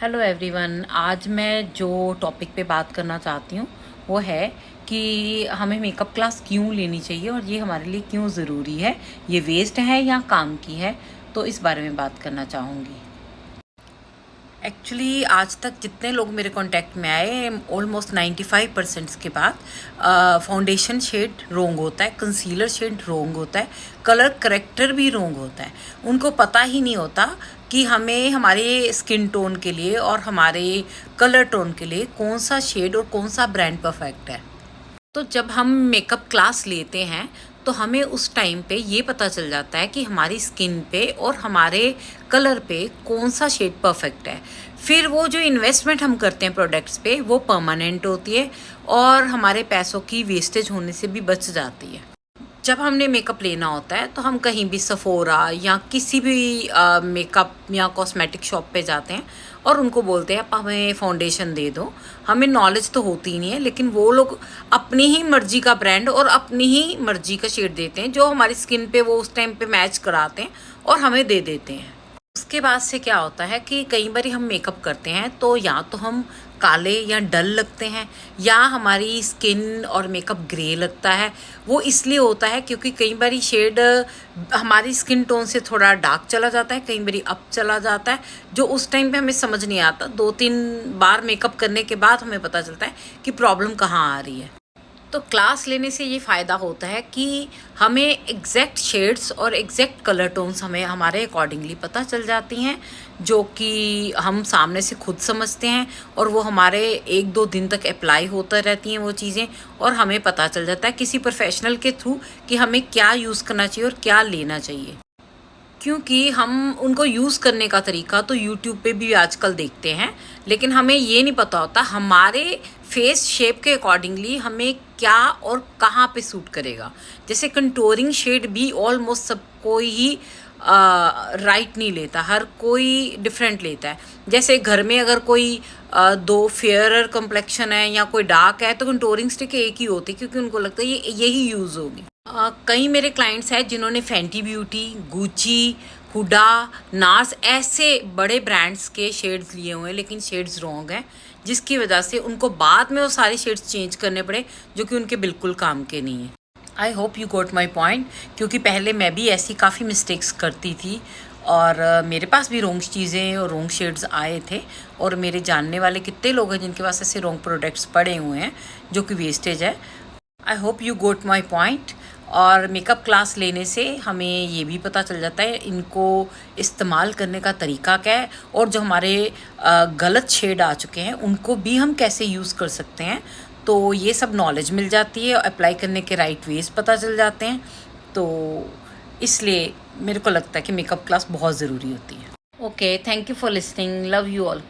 Hello everyone, आज मैं जो टॉपिक पे बात करना चाहती हूँ वो है कि हमें मेकअप क्लास क्यों लेनी चाहिए और ये हमारे लिए क्यों ज़रूरी है, ये वेस्ट है या काम की है। तो इस बारे में बात करना चाहूँगी। एक्चुअली आज तक जितने लोग मेरे कांटेक्ट में आए, ऑलमोस्ट 95% के बाद फाउंडेशन शेड रोंग होता है, कंसीलर शेड रोंग होता है, कलर करेक्टर भी रोंग होता है। उनको पता ही नहीं होता कि हमें हमारे स्किन टोन के लिए और हमारे कलर टोन के लिए कौन सा शेड और कौन सा ब्रांड परफेक्ट है। तो जब हम मेकअप क्लास लेते हैं तो हमें उस टाइम पे ये पता चल जाता है कि हमारी स्किन पे और हमारे कलर पे कौन सा शेड परफेक्ट है। फिर वो जो इन्वेस्टमेंट हम करते हैं प्रोडक्ट्स पे वो परमानेंट होती है और हमारे पैसों की वेस्टेज होने से भी बच जाती है। जब हमने मेकअप लेना होता है तो हम कहीं भी सफोरा या किसी भी मेकअप या कॉस्मेटिक शॉप पे जाते हैं और उनको बोलते हैं आप हमें फाउंडेशन दे दो। हमें नॉलेज तो होती ही नहीं है, लेकिन वो लोग अपनी ही मर्जी का ब्रांड और अपनी ही मर्जी का शेड देते हैं जो हमारी स्किन पे वो उस टाइम पे मैच कराते हैं और हमें दे देते हैं। उसके बाद से क्या होता है कि कई बार हम मेकअप करते हैं तो या तो हम काले या डल लगते हैं या हमारी स्किन और मेकअप ग्रे लगता है। वो इसलिए होता है क्योंकि कई बार शेड हमारी स्किन टोन से थोड़ा डार्क चला जाता है, कई बार अप चला जाता है, जो उस टाइम पे हमें समझ नहीं आता। 2-3 बार मेकअप करने के बाद हमें पता चलता है कि प्रॉब्लम कहाँ आ रही है। तो क्लास लेने से ये फ़ायदा होता है कि हमें एग्जैक्ट शेड्स और एग्जैक्ट कलर टोन्स हमें हमारे अकॉर्डिंगली पता चल जाती हैं, जो कि हम सामने से खुद समझते हैं और वो हमारे 1-2 दिन तक अप्लाई होता रहती हैं वो चीज़ें, और हमें पता चल जाता है किसी प्रोफेशनल के थ्रू कि हमें क्या यूज़ करना चाहिए और क्या लेना चाहिए। क्योंकि हम उनको यूज़ करने का तरीका तो यूट्यूब पे भी आजकल देखते हैं, लेकिन हमें ये नहीं पता होता हमारे फेस शेप के अकॉर्डिंगली हमें क्या और कहाँ पे सूट करेगा। जैसे कंटूरिंग शेड भी ऑलमोस्ट सब कोई ही राइट नहीं लेता, हर कोई डिफरेंट लेता है। जैसे घर में अगर कोई 2 फेयरर कम्प्लेक्शन है या कोई डार्क है तो कंटूरिंग स्टिक एक ही होती है, क्योंकि उनको लगता है ये यही यूज़ होगी। कई मेरे क्लाइंट्स हैं जिन्होंने फैंटी ब्यूटी, गुची, हुडा, नार्स ऐसे बड़े ब्रांड्स के शेड्स लिए हुए हैं, लेकिन शेड्स रॉन्ग हैं, जिसकी वजह से उनको बाद में वो सारे शेड्स चेंज करने पड़े जो कि उनके बिल्कुल काम के नहीं हैं। I hope you got my point, क्योंकि पहले मैं भी ऐसी काफ़ी मिस्टेक्स करती थी और मेरे पास भी रॉन्ग चीज़ें और रॉन्ग शेड्स आए थे, और मेरे जानने वाले कितने लोग हैं जिनके पास ऐसे रॉन्ग प्रोडक्ट्स पड़े हुए हैं जो कि वेस्टेज है। I hope you got my point. और मेकअप क्लास लेने से हमें ये भी पता चल जाता है इनको इस्तेमाल करने का तरीका क्या है, और जो हमारे गलत शेड आ चुके हैं उनको भी हम कैसे यूज़ कर सकते हैं। तो ये सब नॉलेज मिल जाती है, अप्लाई करने के राइट वेज पता चल जाते हैं। तो इसलिए मेरे को लगता है कि मेकअप क्लास बहुत ज़रूरी होती है। Okay, thank you for listening, love you all.